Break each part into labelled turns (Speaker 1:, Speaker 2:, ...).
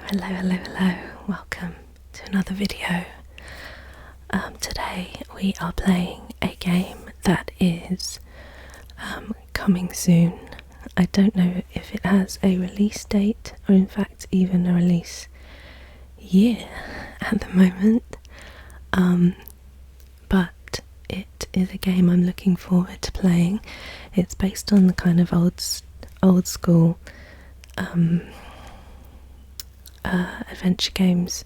Speaker 1: Hello, welcome to another video. Today we are playing a game that is coming soon. I don't know if it has a release date or in fact even a release year at the moment, but it is a game I'm looking forward to playing. It's based on the kind of old school adventure games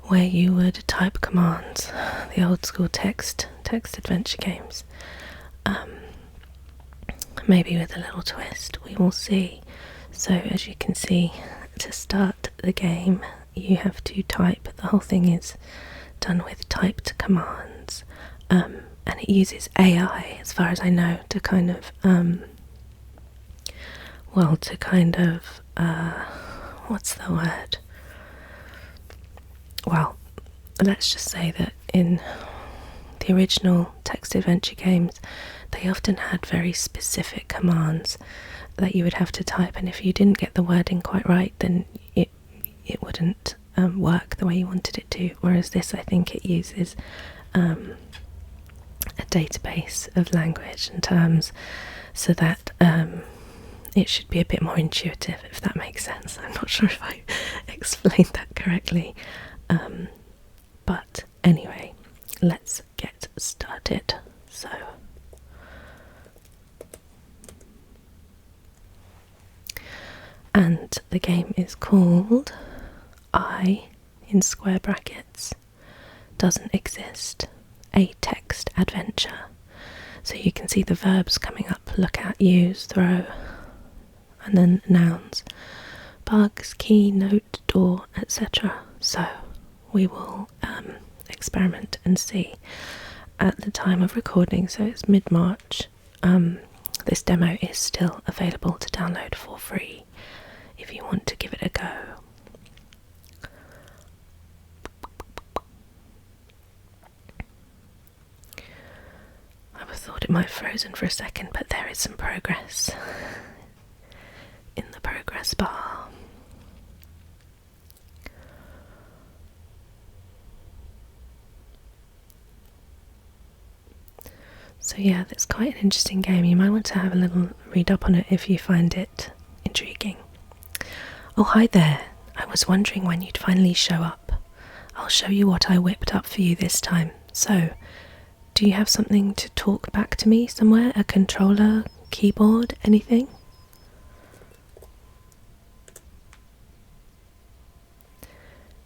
Speaker 1: where you would type commands, the old school text adventure games, maybe with a little twist, we will see. So as you can see, to start the game you have to type. The whole thing is done with typed commands, and it uses AI, as far as I know, to kind of what's the word? Well, let's just say that in the original text adventure games, they often had very specific commands that you would have to type, and if you didn't get the wording quite right, then it wouldn't work the way you wanted it to. Whereas this, I think it uses a database of language and terms, so that it should be a bit more intuitive, if that makes sense. I'm not sure if I explained that correctly. But anyway, let's get started. So, and the game is called I, in square brackets, doesn't exist, a text adventure. So you can see the verbs coming up: look at, use, throw, and then nouns: bugs, key, note, door, etc. So we will experiment and see. At the time of recording, so it's mid-March, this demo is still available to download for free if you want to give it a go. I thought it might have frozen for a second, but there is some progress in the progress bar. So yeah, that's quite an interesting game. You might want to have a little read up on it if you find it intriguing. Oh, hi there. I was wondering when you'd finally show up. I'll show you what I whipped up for you this time. So, do you have something to talk back to me somewhere? A controller, keyboard, anything?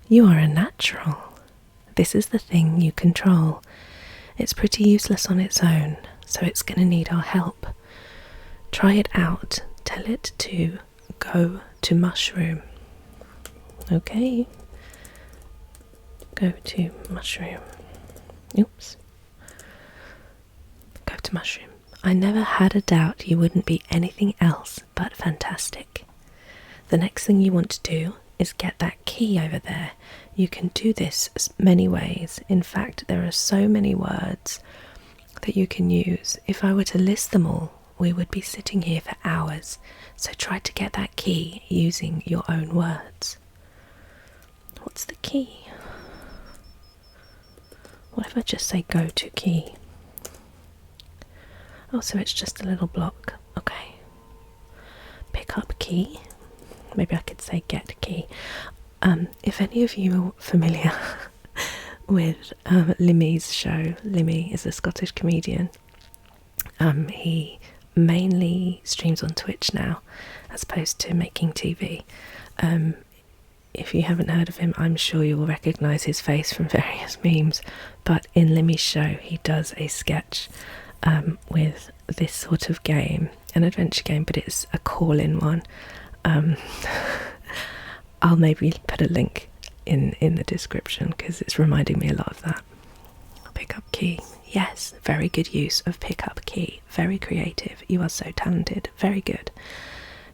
Speaker 1: You are a natural. This is the thing you control. It's pretty useless on its own, so it's going to need our help. Try it out. Tell it to go to mushroom. Okay. Go to mushroom. Oops. Go to mushroom. I never had a doubt you wouldn't be anything else but fantastic. The next thing you want to do is get that key over there. You can do this many ways. In fact, there are so many words that you can use. If I were to list them all, we would be sitting here for hours. So try to get that key using your own words. What's the key? What if I just say go to key? Oh, so it's just a little block. Okay. Pick up key. Maybe I could say get key. If any of you are familiar with Limmy's show, Limmy is a Scottish comedian. He mainly streams on Twitch now, as opposed to making TV. If you haven't heard of him, I'm sure you will recognise his face from various memes. But in Limmy's show, he does a sketch with this sort of game, an adventure game, but it's a call-in one. I'll maybe put a link in the description because it's reminding me a lot of that. Pick up key. Yes, very good use of pick up key. Very creative. You are so talented. Very good.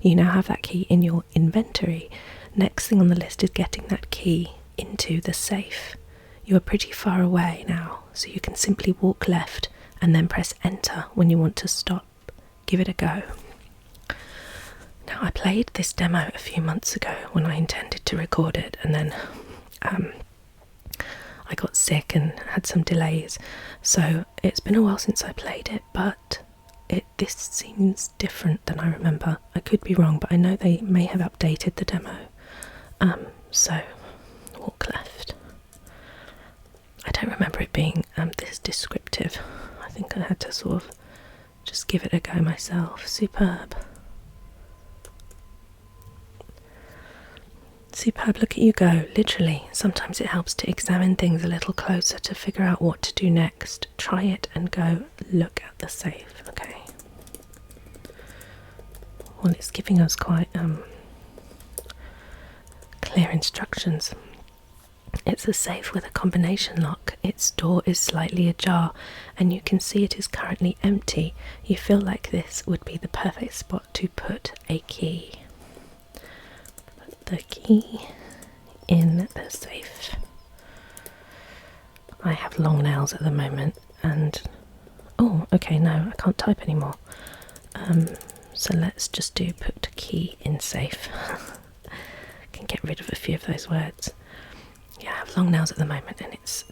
Speaker 1: You now have that key in your inventory. Next thing on the list is getting that key into the safe. You are pretty far away now, so you can simply walk left and then press enter when you want to stop. Give it a go. Now, I played this demo a few months ago when I intended to record it, and then I got sick and had some delays, so it's been a while since I played it, but this seems different than I remember. I could be wrong, but I know they may have updated the demo. So, walk left. I don't remember it being this descriptive. I think I had to sort of just give it a go myself. Superb. Superb, look at you go, literally. Sometimes it helps to examine things a little closer to figure out what to do next. Try it and go look at the safe, okay? Well, it's giving us quite clear instructions. It's a safe with a combination lock. Its door is slightly ajar, and you can see it is currently empty. You feel like this would be the perfect spot to put a key. Put the key in the safe. I have long nails at the moment, and oh, okay, no, I can't type anymore. So let's just do put key in safe. Can get rid of a few of those words. Yeah, I have long nails at the moment, and it's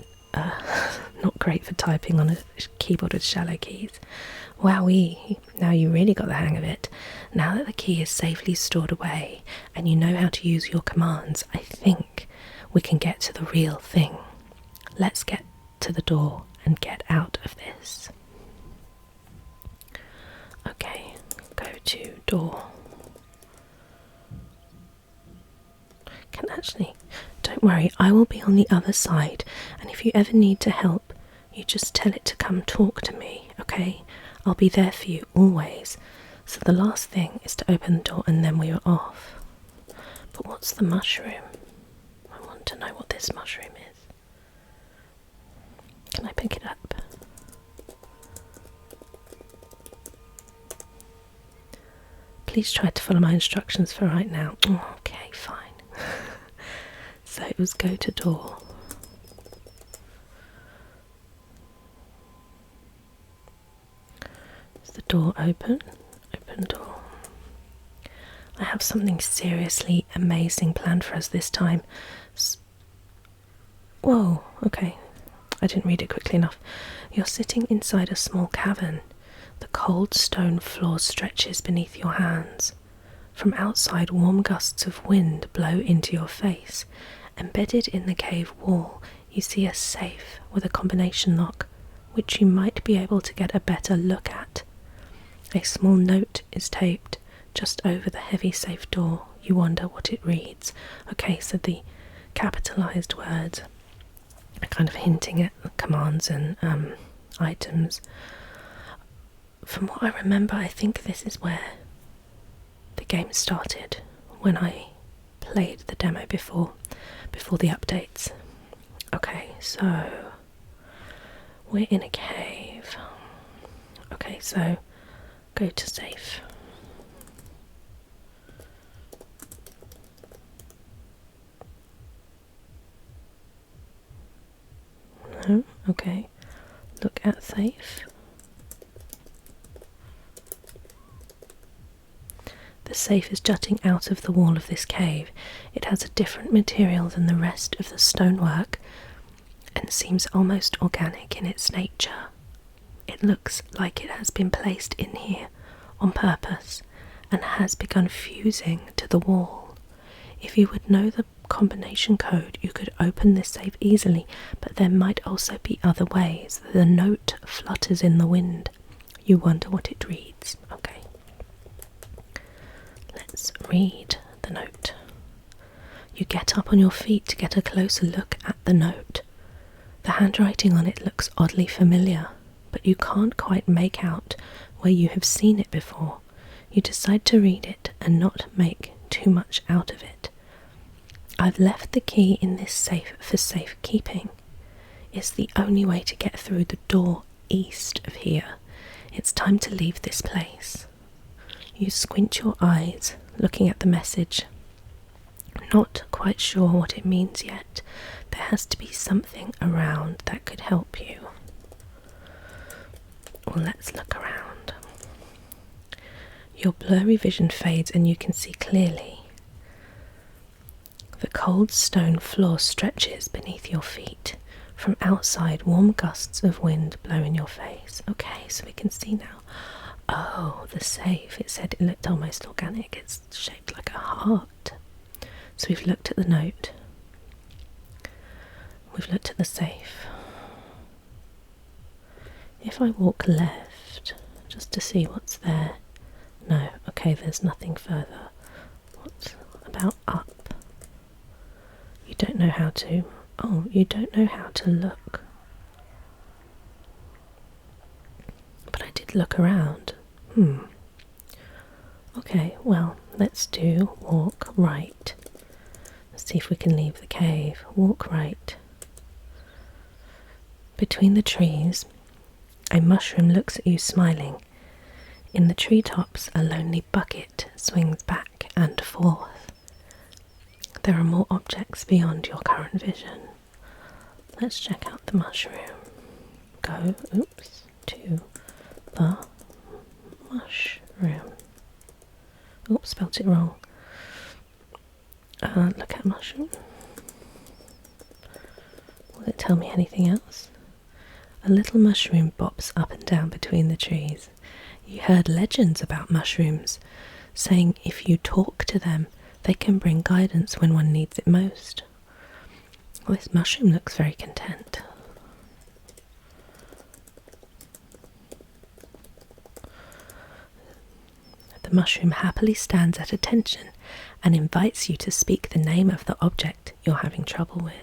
Speaker 1: not great for typing on a keyboard with shallow keys. Wowee, now you really got the hang of it. Now that the key is safely stored away and you know how to use your commands, I think we can get to the real thing. Let's get to the door and get out of this. Okay, go to door. Can actually, don't worry, I will be on the other side, and if you ever need to help, you just tell it to come talk to me, okay? I'll be there for you always. So the last thing is to open the door and then we are off. But what's the mushroom? I want to know what this mushroom is. Can I pick it up? Please try to follow my instructions for right now. Okay, fine. So it was go to door. Is the door open? Open door. I have something seriously amazing planned for us this time. Whoa, okay. I didn't read it quickly enough. You're sitting inside a small cavern. The cold stone floor stretches beneath your hands. From outside, warm gusts of wind blow into your face. Embedded in the cave wall, you see a safe with a combination lock, which you might be able to get a better look at. A small note is taped just over the heavy safe door. You wonder what it reads. Okay, so the capitalized words are kind of hinting at commands and items. From what I remember, I think this is where the game started when I played the demo before the updates. Okay, so we're in a cave. Okay, so go to safe. No, okay. Look at safe. The safe is jutting out of the wall of this cave. It has a different material than the rest of the stonework and seems almost organic in its nature. It looks like it has been placed in here on purpose and has begun fusing to the wall. If you would know the combination code, you could open this safe easily, but there might also be other ways. The note flutters in the wind. You wonder what it reads. Okay. Let's read the note. You get up on your feet to get a closer look at the note. The handwriting on it looks oddly familiar, but you can't quite make out where you have seen it before. You decide to read it and not make too much out of it. I've left the key in this safe for safekeeping. It's the only way to get through the door east of here. It's time to leave this place. You squint your eyes, looking at the message. Not quite sure what it means yet. There has to be something around that could help you. Well, let's look around. Your blurry vision fades and you can see clearly. The cold stone floor stretches beneath your feet. From outside, warm gusts of wind blow in your face. Okay, so we can see now. Oh, the safe. It said it looked almost organic. It's shaped like a heart. So we've looked at the note. We've looked at the safe. If I walk left, just to see what's there. No, okay, there's nothing further. What about up? You don't know how to. Oh, you don't know how to look. But I did look around. Okay, well, let's do walk right. Let's see if we can leave the cave. Walk right. Between the trees, a mushroom looks at you smiling. In the treetops, a lonely bucket swings back and forth. There are more objects beyond your current vision. Let's check out the mushroom. Go, to the mushroom. Oops, spelt it wrong. Look at mushroom. Will it tell me anything else? A little mushroom bops up and down between the trees. You heard legends about mushrooms, saying if you talk to them, they can bring guidance when one needs it most. Well, this mushroom looks very content. The mushroom happily stands at attention and invites you to speak the name of the object you're having trouble with.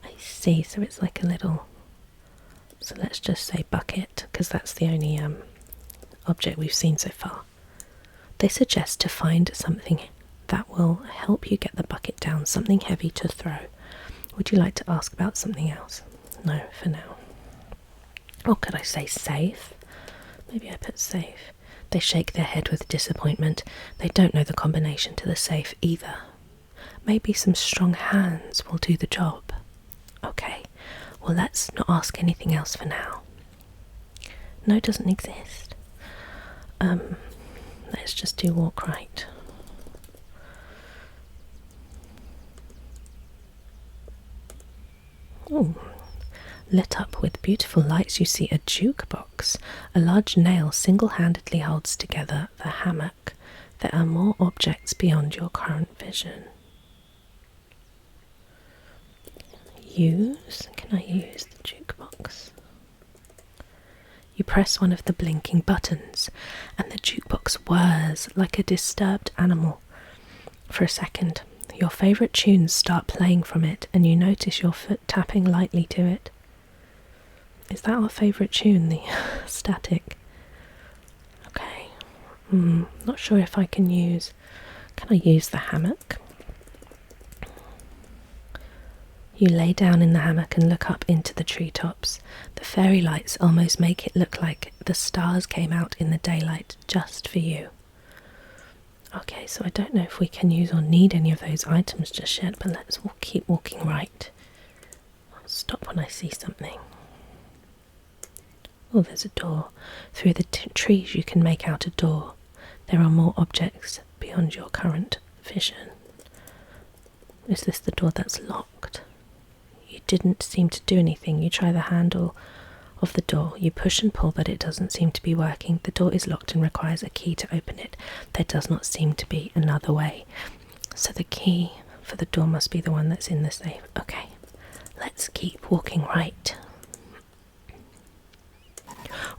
Speaker 1: I see, so it's like a little... So let's just say bucket, because that's the only object we've seen so far. They suggest to find something that will help you get the bucket down, something heavy to throw. Would you like to ask about something else? No, for now. Or could I say safe? Maybe I put safe. They shake their head with disappointment. They don't know the combination to the safe either. Maybe some strong hands will do the job. Okay, well, let's not ask anything else for now. No doesn't exist. Let's just do walk right. Ooh. Lit up with beautiful lights, you see a jukebox. A large nail single-handedly holds together the hammock. There are more objects beyond your current vision. Use? Can I use the jukebox? You press one of the blinking buttons, and the jukebox whirs like a disturbed animal. For a second, your favourite tunes start playing from it, and you notice your foot tapping lightly to it. Is that our favourite tune, the static? Okay. Not sure if I can use... Can I use the hammock? You lay down in the hammock and look up into the treetops. The fairy lights almost make it look like the stars came out in the daylight just for you. Okay, so I don't know if we can use or need any of those items just yet, but let's keep walking right. I'll stop when I see something. Oh, there's a door. Through the trees you can make out a door. There are more objects beyond your current vision. Is this the door that's locked? You didn't seem to do anything. You try the handle of the door. You push and pull, but it doesn't seem to be working. The door is locked and requires a key to open it. There does not seem to be another way. So the key for the door must be the one that's in the safe. Okay, let's keep walking right.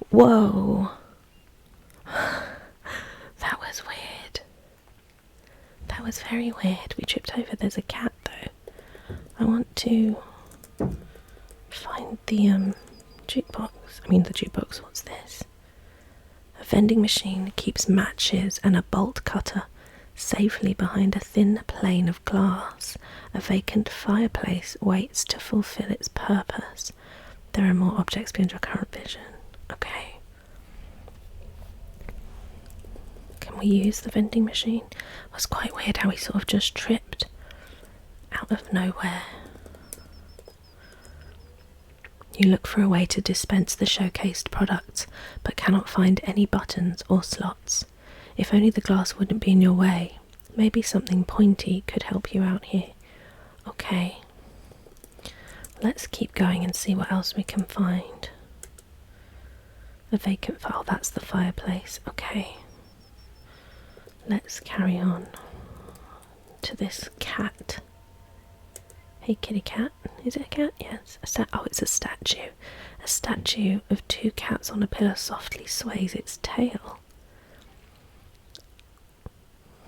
Speaker 1: Whoa! That was weird. That was very weird. We tripped over. There's a cat though. I want to find the jukebox. I mean the jukebox, what's this? A vending machine keeps matches and a bolt cutter safely behind a thin plane of glass. A vacant fireplace waits to fulfill its purpose. There are more objects beyond your current vision. Okay. Can we use the vending machine? It was quite weird how we sort of just tripped out of nowhere. You look for a way to dispense the showcased products, but cannot find any buttons or slots. If only the glass wouldn't be in your way. Maybe something pointy could help you out here. Okay. Let's keep going and see what else we can find. A vacant file, that's the fireplace. Okay. Let's carry on to this cat. Hey kitty cat. Is it a cat? Yes. Oh, it's a statue. A statue of two cats on a pillar softly sways its tail.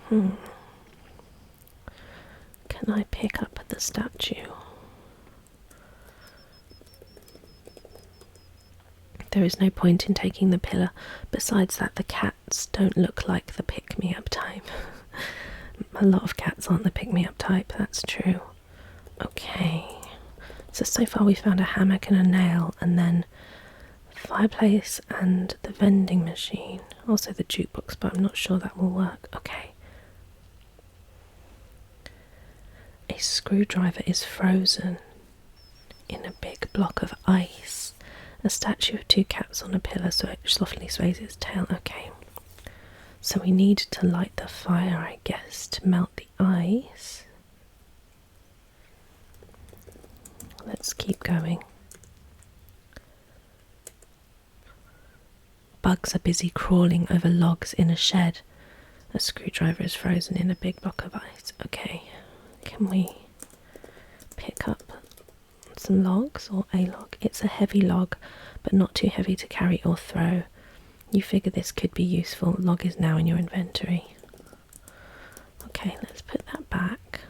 Speaker 1: Can I pick up the statue? There is no point in taking the pillar. Besides that, the cats don't look like the pick-me-up type. A lot of cats aren't the pick-me-up type, that's true. Okay. So far we found a hammock and a nail, and then fireplace and the vending machine. Also the jukebox, but I'm not sure that will work. Okay. A screwdriver is frozen in a big block of ice. A statue of two cats on a pillar, so it softly sways its tail. Okay. So we need to light the fire, I guess, to melt the ice. Let's keep going. Bugs are busy crawling over logs in a shed. A screwdriver is frozen in a big block of ice. Okay. Can we pick up some logs or a log? It's a heavy log, but not too heavy to carry or throw. You figure this could be useful. Log is now in your inventory. Okay, let's put that back.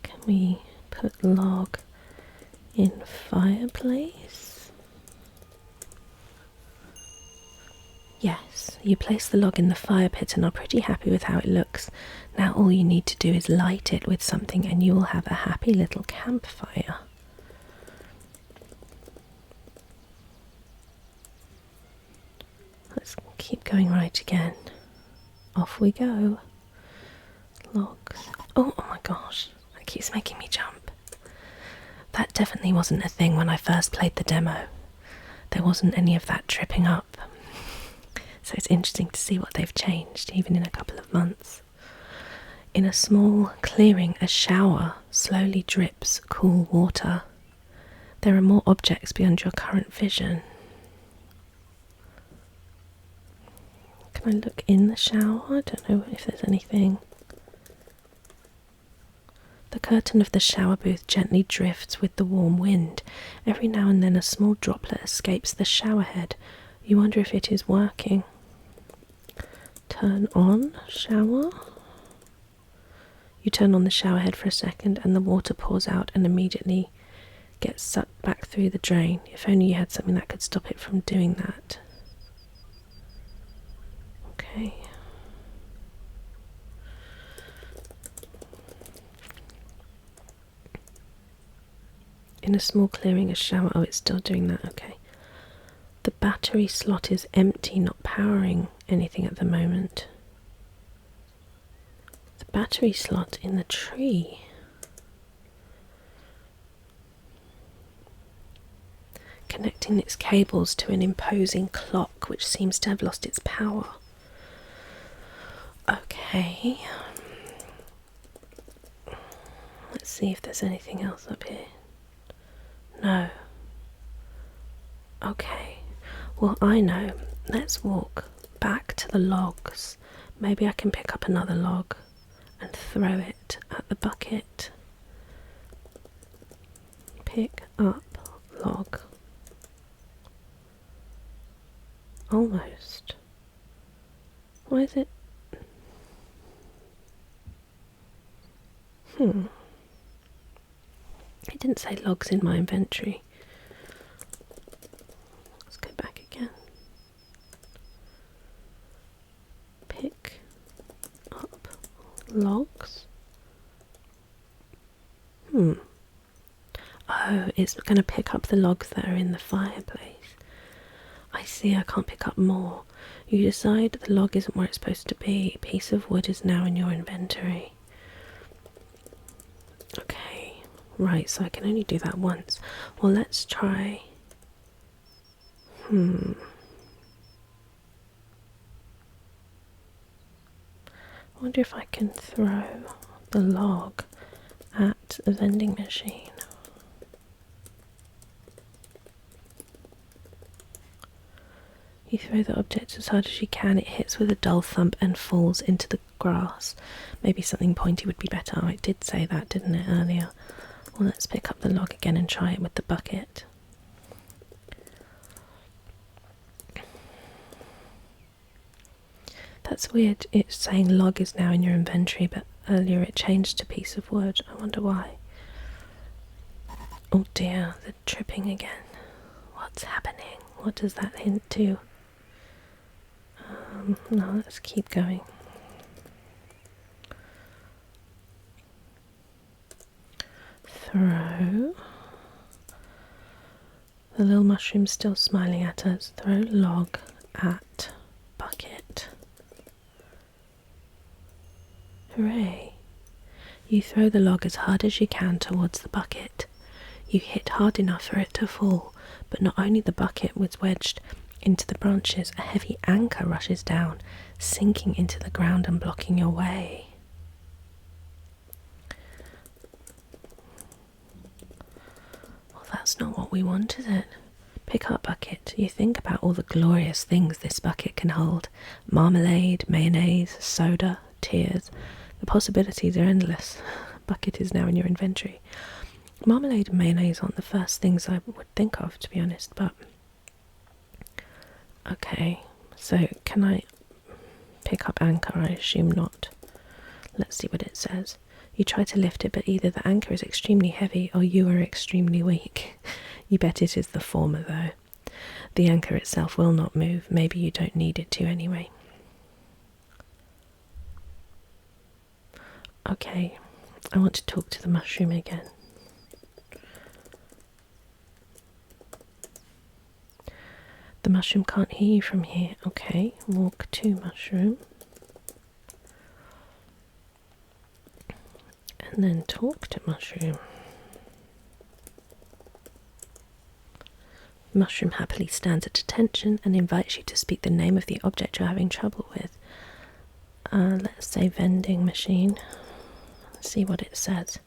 Speaker 1: Can we put log in fireplace? Yes, you place the log in the fire pit and are pretty happy with how it looks. Now all you need to do is light it with something and you will have a happy little campfire. Let's keep going right again. Off we go. Logs. Oh my gosh, that keeps making me jump. That definitely wasn't a thing when I first played the demo. There wasn't any of that tripping up. So it's interesting to see what they've changed, even in a couple of months. In a small clearing, a shower slowly drips cool water. There are more objects beyond your current vision. Can I look in the shower? I don't know if there's anything. The curtain of the shower booth gently drifts with the warm wind. Every now and then a small droplet escapes the shower head. You wonder if it is working. Turn on shower. You turn on the shower head for a second and the water pours out and immediately gets sucked back through the drain. If only you had something that could stop it from doing that. Okay. In a small clearing, a shower. Oh, it's still doing that. Okay. The battery slot is empty, not powering anything at the moment. The battery slot in the tree. Connecting its cables to an imposing clock which seems to have lost its power. Okay. Let's see if there's anything else up here. No. Okay. Well, I know. Let's walk back to the logs. Maybe I can pick up another log and throw it at the bucket. Pick up log. Almost. Why is it? It didn't say logs in my inventory. Let's go back again. Pick up logs. Oh, it's going to pick up the logs that are in the fireplace. I see, I can't pick up more. You decide the log isn't where it's supposed to be. A piece of wood is now in your inventory. Okay, right, so I can only do that once. Well, let's try I wonder if I can throw the log at the vending machine. You throw the object as hard as you can, it hits with a dull thump and falls into the grass. Maybe something pointy would be better. Oh, it did say that, didn't it, earlier? Well, let's pick up the log again and try it with the bucket. That's weird. It's saying log is now in your inventory, but earlier it changed to piece of wood. I wonder why. Oh dear, the tripping again. What's happening? What does that hint to? No, let's keep going. Throw. The little mushroom's still smiling at us. Throw log at bucket. Hooray! You throw the log as hard as you can towards the bucket. You hit hard enough for it to fall, but not only the bucket was wedged into the branches, a heavy anchor rushes down, sinking into the ground and blocking your way. Well, that's not what we want, is it? Pick up bucket. You think about all the glorious things this bucket can hold. Marmalade, mayonnaise, soda, tears. The possibilities are endless. Bucket is now in your inventory. Marmalade and mayonnaise aren't the first things I would think of, to be honest, but... Okay, so can I pick up anchor? I assume not. Let's see what it says. You try to lift it, but either the anchor is extremely heavy or you are extremely weak. You bet it is the former, though. The anchor itself will not move. Maybe you don't need it to anyway. Okay, I want to talk to the mushroom again. The mushroom can't hear you from here. Okay, walk to mushroom. And then talk to mushroom. Mushroom happily stands at attention and invites you to speak the name of the object you're having trouble with. Let's say vending machine. Let's see what it says.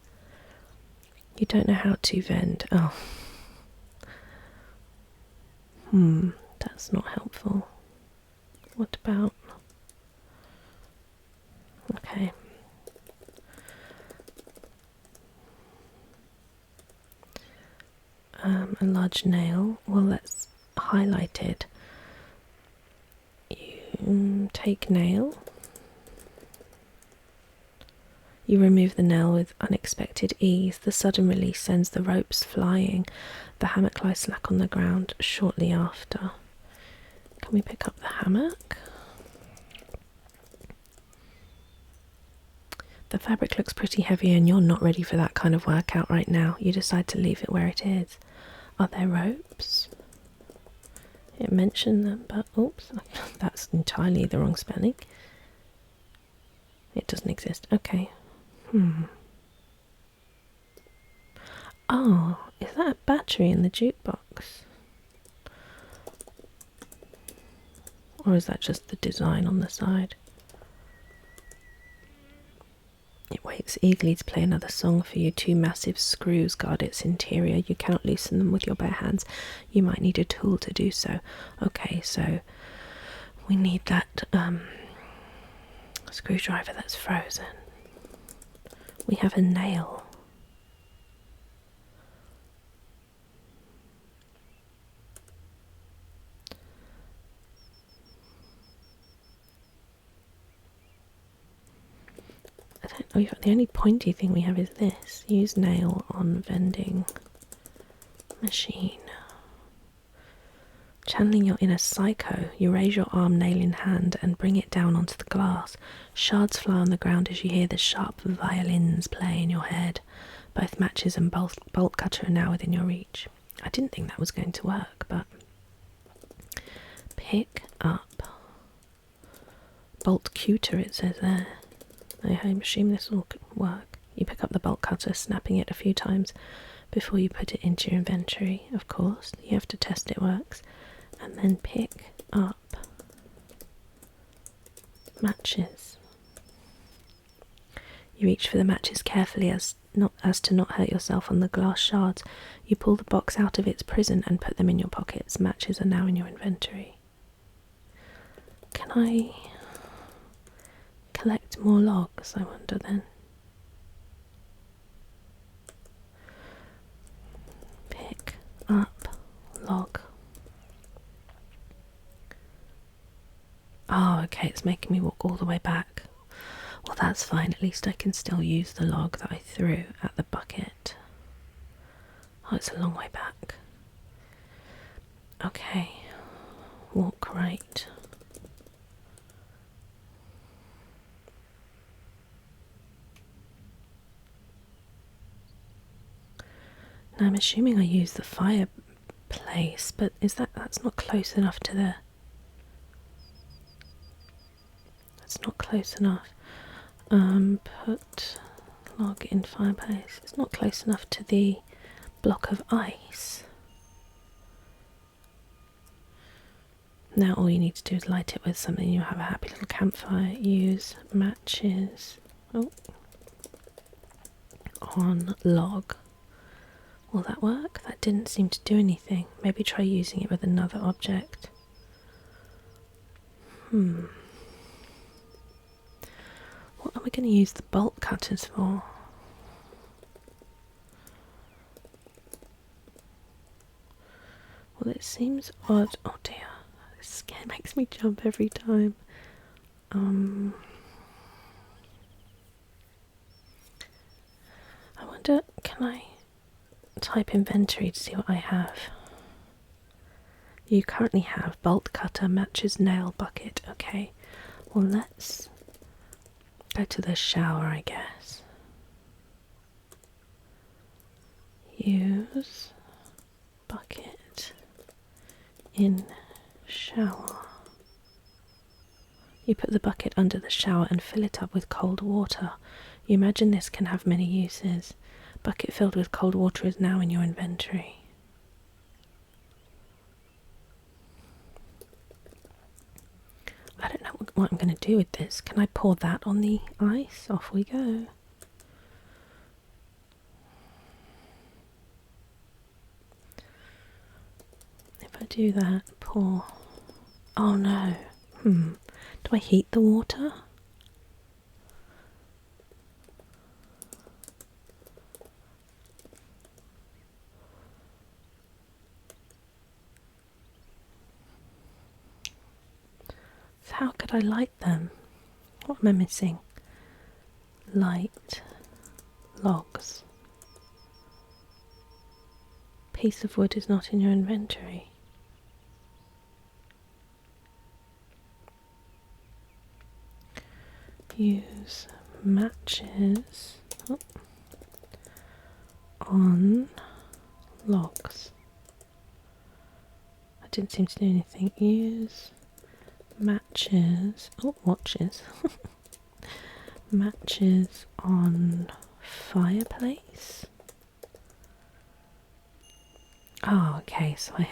Speaker 1: You don't know how to vend. Oh. That's not helpful. What about... Okay. A large nail. Well, let's highlight it. You take nail. You remove the nail with unexpected ease. The sudden release sends the ropes flying. The hammock lies slack on the ground shortly after. Can we pick up the hammock? The fabric looks pretty heavy and you're not ready for that kind of workout right now. You decide to leave it where it is. Are there ropes? It mentioned them, but oops, that's entirely the wrong spelling. It doesn't exist. Okay. Oh, is that a battery in the jukebox? Or is that just the design on the side? It waits eagerly to play another song for you. Two massive screws guard its interior. You cannot loosen them with your bare hands. You might need a tool to do so. Okay, so we need that screwdriver that's frozen. We have a nail. The only pointy thing we have is this. Use nail on vending machine. Channeling your inner psycho, you raise your arm, nail in hand, and bring it down onto the glass. Shards fly on the ground as you hear the sharp violins play in your head. Both matches and bolt cutter are now within your reach. I didn't think that was going to work, but... Pick up. Bolt cutter, it says there. I assume this will work. You pick up the bolt cutter, snapping it a few times before you put it into your inventory. Of course, you have to test it works. and then pick up matches. You reach for the matches carefully as to not hurt yourself on the glass shards. You pull the box out of its prison and put them in your pockets. Matches are now in your inventory. Can I collect more logs, I wonder then? Pick up log. Oh, okay, it's making me walk all the way back. Well, that's fine. At least I can still use the log that I threw at the bucket. Oh, it's a long way back. Okay. Walk right. Now I'm assuming I use the fireplace, but that's not close enough to the... That's not close enough. Put log in fireplace. It's not close enough to the block of ice. Now all you need to do is light it with something. You have a happy little campfire. Use matches on log. Will that work? That didn't seem to do anything. Maybe try using it with another object. What are we going to use the bolt cutters for? Well, it seems odd. Oh dear, this scare makes me jump every time. I wonder, can I type inventory to see what I have? You currently have bolt cutter, matches, nail, bucket. Okay, well let's go to the shower, I guess. Use bucket in shower. You put the bucket under the shower and fill it up with cold water. You imagine this can have many uses. Bucket filled with cold water is now in your inventory. I don't know what I'm going to do with this. Can I pour that on the ice? Off we go. If I do that, pour... Oh no. Do I heat the water? So how could I light them? What am I missing? Light logs. Piece of wood is not in your inventory. Use matches on logs. I didn't seem to do anything. Use matches, watches. Matches on fireplace. Oh, okay, so I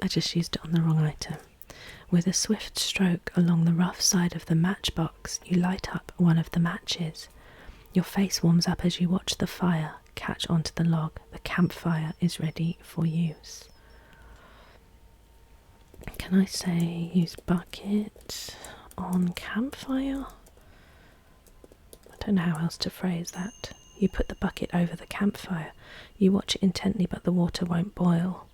Speaker 1: just used it on the wrong item. With a swift stroke along the rough side of the matchbox, you light up one of the matches. Your face warms up as you watch the fire catch onto the log. The campfire is ready for use. Can I say use bucket on campfire? I don't know how else to phrase that. You put the bucket over the campfire. You watch it intently, but the water won't boil.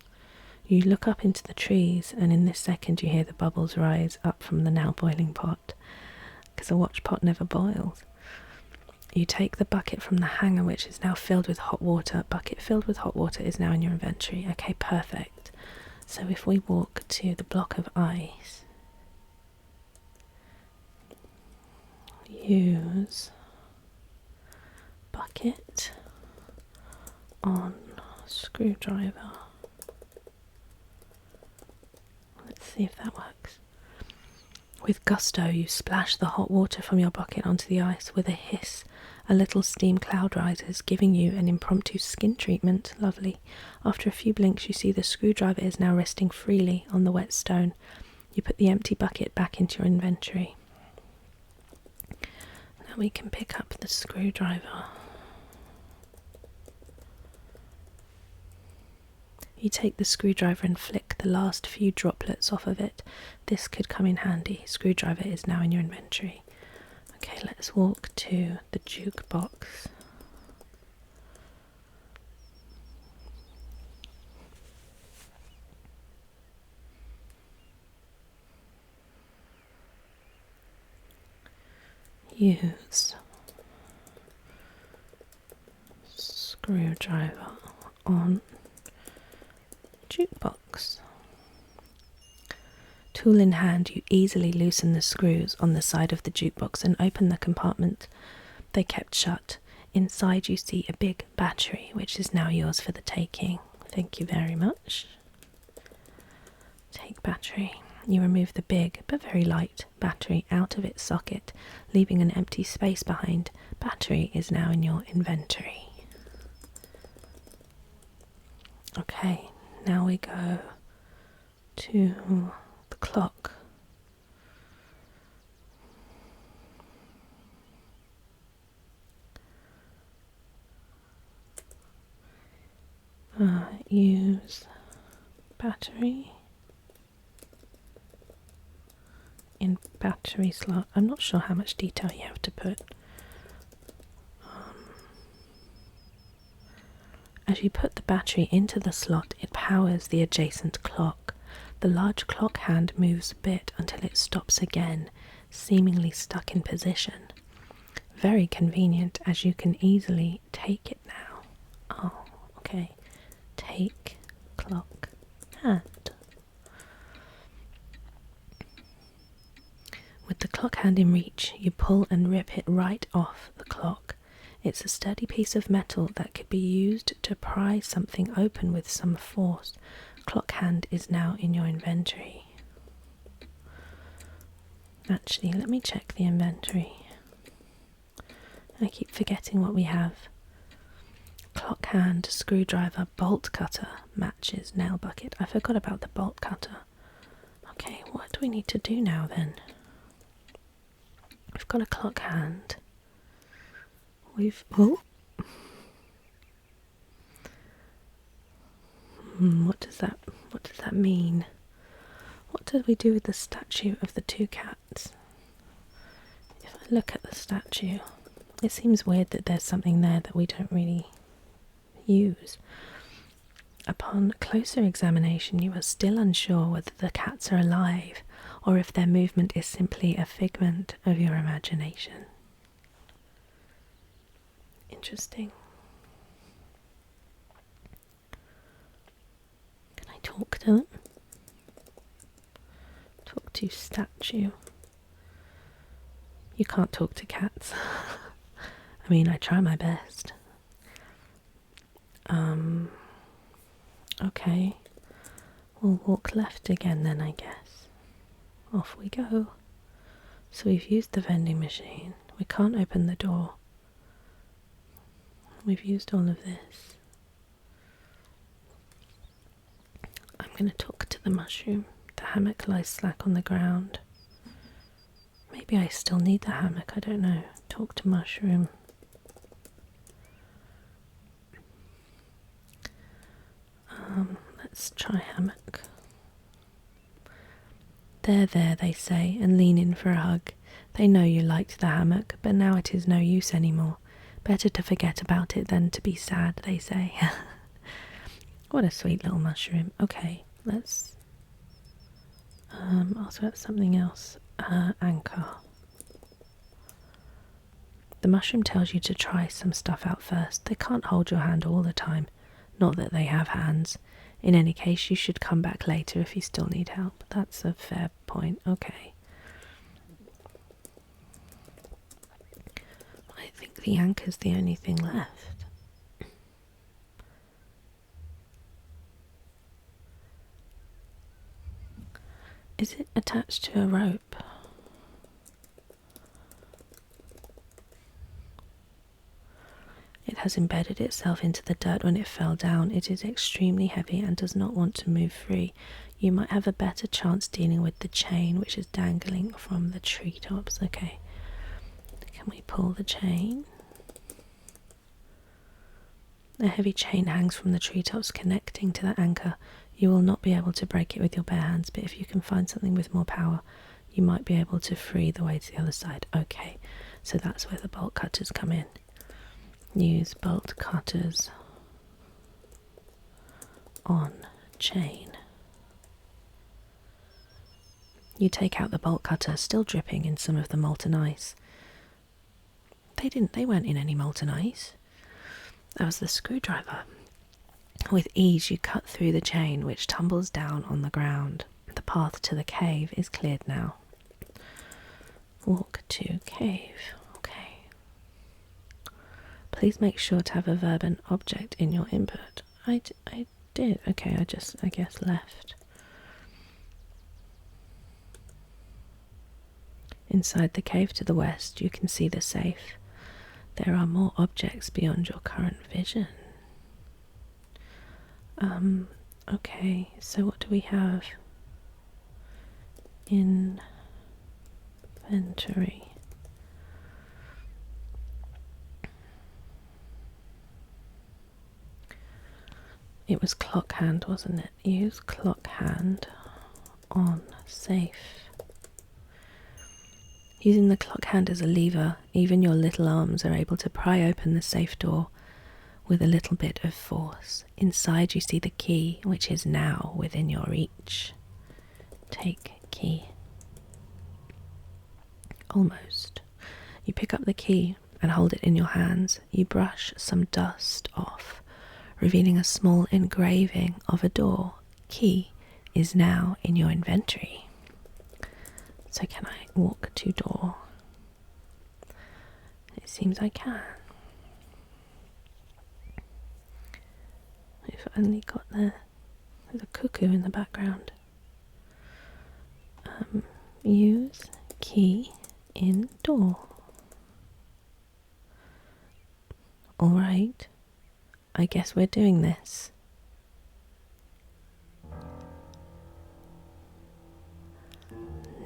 Speaker 1: You look up into the trees, and in this second you hear the bubbles rise up from the now boiling pot, because a watch pot never boils. You take the bucket from the hanger, which is now filled with hot water. Bucket filled with hot water is now in your inventory. Okay, perfect. So if we walk to the block of ice, use bucket on screwdriver. Let's see if that works. With gusto, you splash the hot water from your bucket onto the ice. With a hiss, a little steam cloud rises, giving you an impromptu skin treatment. Lovely. After a few blinks, you see the screwdriver is now resting freely on the wet stone. You put the empty bucket back into your inventory. Now we can pick up the screwdriver. You take the screwdriver and flick the last few droplets off of it. This could come in handy. Screwdriver is now in your inventory. Okay, let's walk to the jukebox. Use screwdriver on jukebox. Tool in hand, you easily loosen the screws on the side of the jukebox and open the compartment they kept shut. Inside you see a big battery, which is now yours for the taking. Thank you very much. Take battery. You remove the big but very light battery out of its socket, leaving an empty space behind. Battery is now in your inventory. Okay, now we go to the clock. Use battery in battery slot. I'm not sure how much detail you have to put. As you put the battery into the slot, it powers the adjacent clock. The large clock hand moves a bit until it stops again, seemingly stuck in position. Very convenient, as you can easily take it now. Oh, okay. Take clock hand. With the clock hand in reach, you pull and rip it right off the clock. It's a sturdy piece of metal that could be used to pry something open with some force. Clock hand is now in your inventory. Actually, let me check the inventory. I keep forgetting what we have. Clock hand, screwdriver, bolt cutter, matches, nail bucket. I forgot about the bolt cutter. Okay, what do we need to do now then? We've got a clock hand. What does that mean? What did we do with the statue of the two cats? If I look at the statue, it seems weird that there's something there that we don't really use. Upon closer examination, you are still unsure whether the cats are alive or if their movement is simply a figment of your imagination. Interesting. Can I talk to them? Talk to statue. You can't talk to cats. I mean, I try my best. Okay. We'll walk left again then, I guess. Off we go. So we've used the vending machine. We can't open the door. We've used all of this. I'm going to talk to the mushroom. The hammock lies slack on the ground. Maybe I still need the hammock, I don't know. Talk to mushroom. Let's try hammock. There, they say, and lean in for a hug. They know you liked the hammock, but now it is no use anymore. Better to forget about it than to be sad, they say. What a sweet little mushroom. Okay, let's also have something else. Anchor. The mushroom tells you to try some stuff out first. They can't hold your hand all the time. Not that they have hands. In any case, you should come back later if you still need help. That's a fair point. Okay. I think the anchor's the only thing left. Is it attached to a rope? has embedded itself into the dirt when it fell down. It is extremely heavy and does not want to move free. You might have a better chance dealing with the chain, which is dangling from the treetops. Okay, can we pull the chain? A heavy chain hangs from the treetops connecting to the anchor. You will not be able to break it with your bare hands, but if you can find something with more power, you might be able to free the way to the other side. Okay, so that's where the bolt cutters come in. Use bolt cutters on chain. You take out the bolt cutter, still dripping in some of the molten ice. They weren't in any molten ice. That was the screwdriver. With ease you cut through the chain, which tumbles down on the ground. The path to the cave is cleared now. Walk to cave. Okay. Please make sure to have a verb and object in your input. I did. Okay, I guess left. Inside the cave to the west, you can see the safe. There are more objects beyond your current vision. Okay, so what do we have? Inventory. It was clock hand, wasn't it? Use clock hand on safe. Using the clock hand as a lever, even your little arms are able to pry open the safe door with a little bit of force. Inside you see the key, which is now within your reach. Take key. Almost. You pick up the key and hold it in your hands. You brush some dust off, revealing a small engraving of a door. Key is now in your inventory. So can I walk to door? It seems I can. We've only got there's a cuckoo in the background. Use key in door. Alright, I guess we're doing this.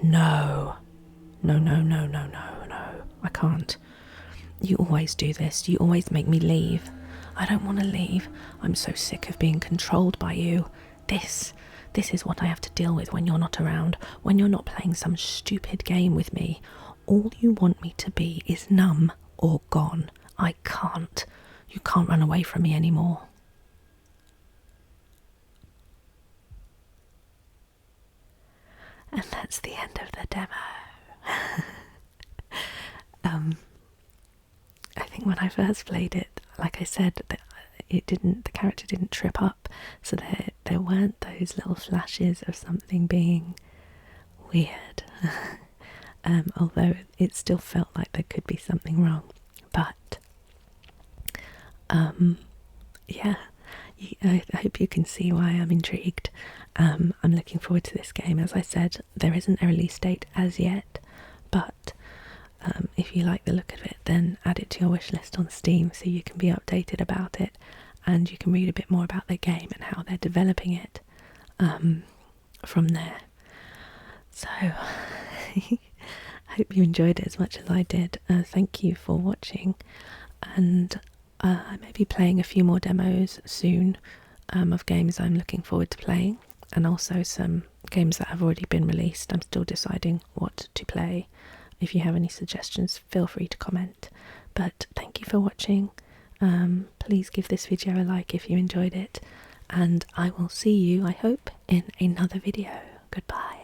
Speaker 1: No, I can't. You always do this. You always make me leave. I don't want to leave. I'm so sick of being controlled by you. This is what I have to deal with when you're not around, when you're not playing some stupid game with me. All you want me to be is numb or gone. I can't. You can't run away from me anymore. And that's the end of the demo. I think when I first played it, like I said, the character didn't trip up, so there weren't those little flashes of something being weird. Although it still felt like there could be something wrong. But yeah, I hope you can see why I'm intrigued. I'm looking forward to this game. As I said, there isn't a release date as yet, but if you like the look of it, then add it to your wish list on Steam so you can be updated about it, and you can read a bit more about the game and how they're developing it from there. So I hope you enjoyed it as much as I did. Thank you for watching, and I may be playing a few more demos soon of games I'm looking forward to playing, and also some games that have already been released. I'm still deciding what to play. If you have any suggestions, feel free to comment. But thank you for watching. Please give this video a like if you enjoyed it, and I will see you, I hope, in another video. Goodbye.